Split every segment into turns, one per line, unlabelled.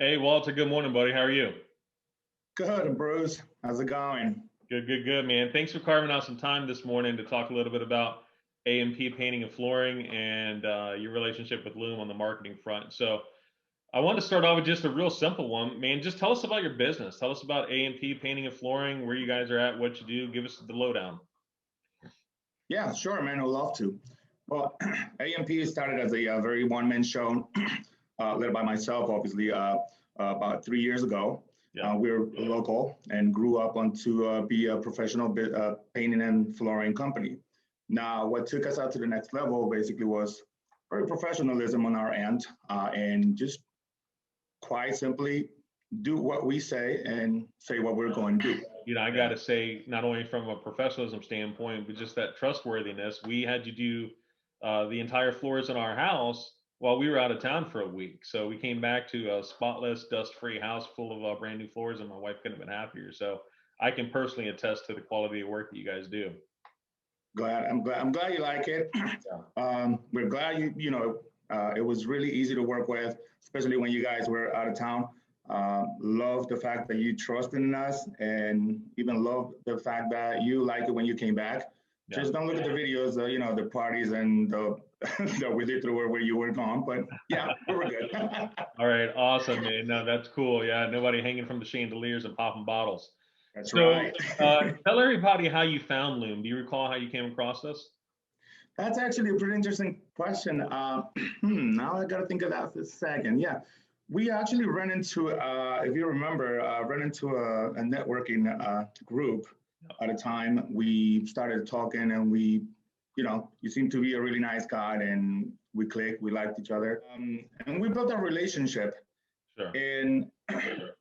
Hey, Walter, good morning, buddy. How are you?
Good, Bruce. How's it going?
Good, good, good, man. Thanks for carving out some time this morning to talk a little bit about A&P Painting and Flooring and your relationship with LūME on the marketing front. So I want to start off with just a real simple one, man. Just tell us about your business. Tell us about A&P Painting and Flooring, where you guys are at, what you do. Give us the lowdown.
Yeah, sure, man. I'd love to. Well, A&P started as a very one-man show, led by myself, obviously, about 3 years ago.
Yeah.
We're local and grew up to be a professional painting and flooring company. Now, what took us out to the next level basically was very professionalism on our end, and just quite simply do what we say and say what we're going to do.
I got to say, not only from a professionalism standpoint, but just that trustworthiness. We had to do the entire floors in our house while we were out of town for a week. So we came back to a spotless, dust-free house full of brand new floors, and my wife couldn't have been happier. So I can personally attest to the quality of work that you guys do.
I'm glad you like it. We're glad it was really easy to work with, especially when you guys were out of town. Love the fact that you trusted in us, and even love the fact that you liked it when you came back. Yeah. Just don't look at the videos, the parties and the that we did through where you were gone. But yeah, we were good.
All right, awesome, man. No, that's cool. Yeah, nobody hanging from the chandeliers and popping bottles.
That's right.
Tell everybody how you found LūME. Do you recall how you came across this?
That's actually a pretty interesting question. Now I got to think of that for a second. Yeah, we actually ran into, if you remember, ran into a networking group at a time. We started talking, and you seem to be a really nice guy, and we clicked. We liked each other, and we built a relationship.
Sure.
And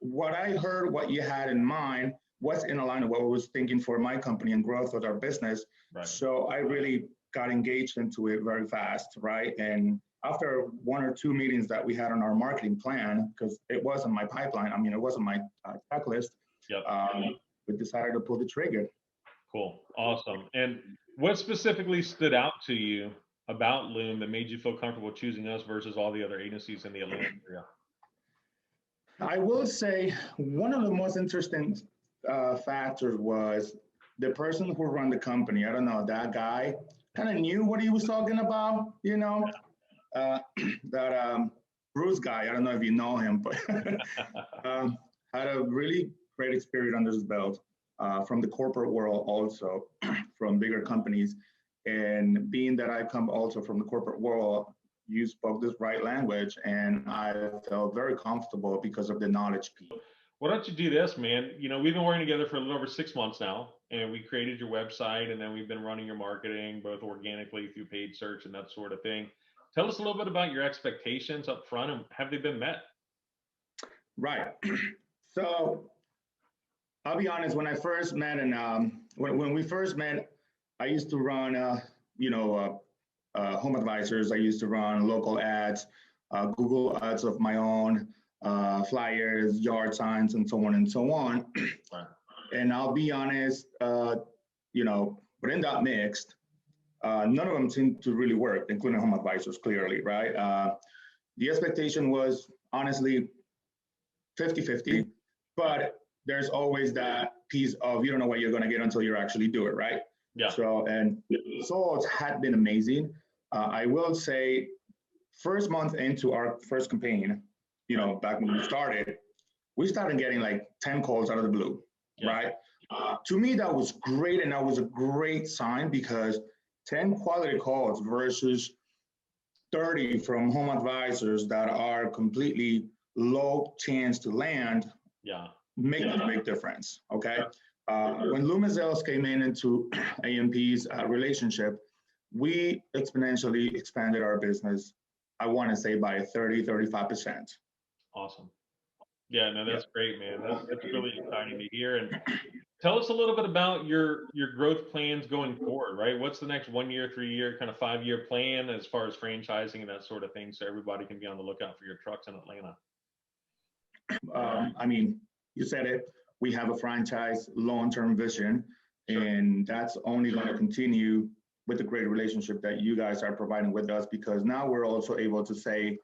what I heard, what you had in mind, was in line with what I was thinking for my company and growth of our business.
Right.
So I really got engaged into it very fast, right? And after one or two meetings that we had on our marketing plan, because it wasn't my pipeline, it wasn't my checklist,
yep.
We decided to pull the trigger.
Cool, awesome. And what specifically stood out to you about LūME that made you feel comfortable choosing us versus all the other agencies in the Atlanta area?
I will say one of the most interesting factors was the person who ran the company. I don't know, that guy kind of knew what he was talking about, that Bruce guy, I don't know if you know him, but had a really great experience under his belt from the corporate world, also from bigger companies. And being that I come also from the corporate world, you spoke this right language, and I felt very comfortable because of the knowledge piece.
Why don't you do this, man? We've been working together for a little over 6 months now, and we created your website, and then we've been running your marketing both organically through paid search and that sort of thing. Tell us a little bit about your expectations up front, and have they been met?
Right. So I'll be honest, when I first met, and when we first met, I used to run, home advisors. I used to run local ads, Google ads of my own, flyers, yard signs, and so on and so on.
Right.
And I'll be honest, but in that mix, none of them seemed to really work, including home advisors, clearly, right? The expectation was honestly 50-50, but there's always that piece of you don't know what you're going to get until you actually do it, right?
Yeah.
So, and the results had been amazing. I will say, first month into our first campaign, back when we started getting like 10 calls out of the blue, yeah. Right? To me, that was great, and that was a great sign, because 10 quality calls versus 30 from home advisors that are completely low chance to land,
yeah,
make a big difference, okay? When LūME Sales came into A&P's relationship, we exponentially expanded our business, I want to say by 30-35%.
Awesome. Yeah, no, that's great, man. That's really exciting to hear. And tell us a little bit about your growth plans going forward, right? What's the next 1 year, 3 year, kind of 5 year plan as far as franchising and that sort of thing, so everybody can be on the lookout for your trucks in Atlanta?
You said it. We have a franchise long-term vision, sure. And that's only going to continue with the great relationship that you guys are providing with us, because now we're also able to say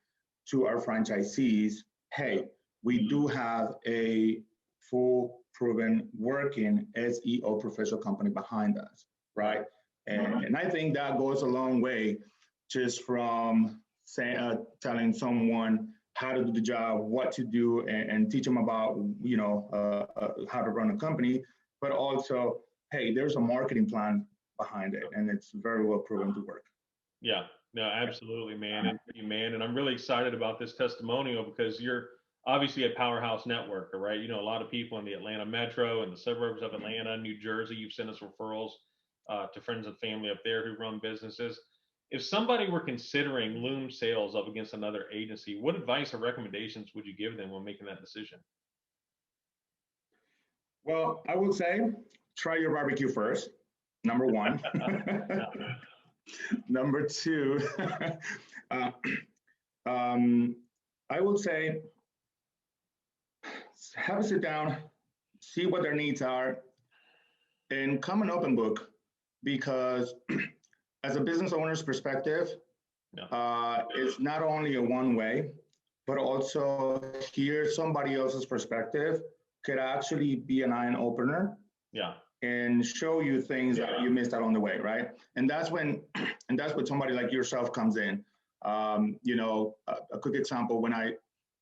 to our franchisees, hey, we do have a full proven working SEO professional company behind us, right? And I think that goes a long way, just from telling someone how to do the job, what to do, and teach them about, how to run a company, but also, hey, there's a marketing plan behind it, and it's very well proven to work.
Yeah, no, absolutely, man. And I'm really excited about this testimonial because you're obviously a powerhouse networker, right? You know, a lot of people in the Atlanta metro and the suburbs of Atlanta, New Jersey. You've sent us referrals to friends and family up there who run businesses. If somebody were considering LūME Sales up against another agency, what advice or recommendations would you give them when making that decision?
Well, I would say try your barbecue first, number one. Number two, I would say have a sit down, see what their needs are, and come an open book, because as a business owner's perspective, it's not only a one way, but also hear somebody else's perspective could actually be an eye opener.
Yeah.
And show you things that you missed out on the way, right? And that's when somebody like yourself comes in. A quick example: when I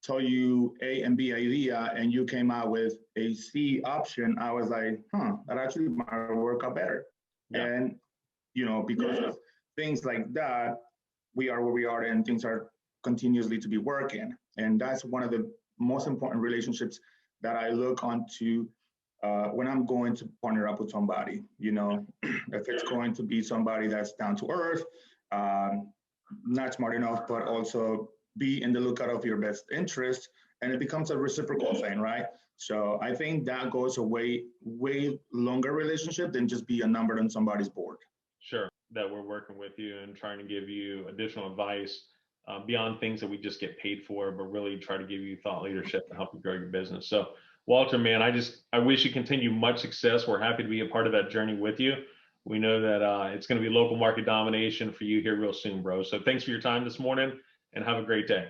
tell you A and B idea, and you came out with a C option, I was like, that actually might work out better. Yeah. And because of things like that, we are where we are, and things are continuously to be working. And that's one of the most important relationships that I look onto when I'm going to partner up with somebody. If it's going to be somebody that's down to earth, not smart enough, but also be in the lookout of your best interest, and it becomes a reciprocal thing, right? So I think that goes a way longer relationship than just be a number on somebody's board.
Sure, that we're working with you and trying to give you additional advice beyond things that we just get paid for, but really try to give you thought leadership to help you grow your business. So Walter, man, I wish you continue much success. We're happy to be a part of that journey with you. We know that it's going to be local market domination for you here real soon, bro. So thanks for your time this morning, and have a great day.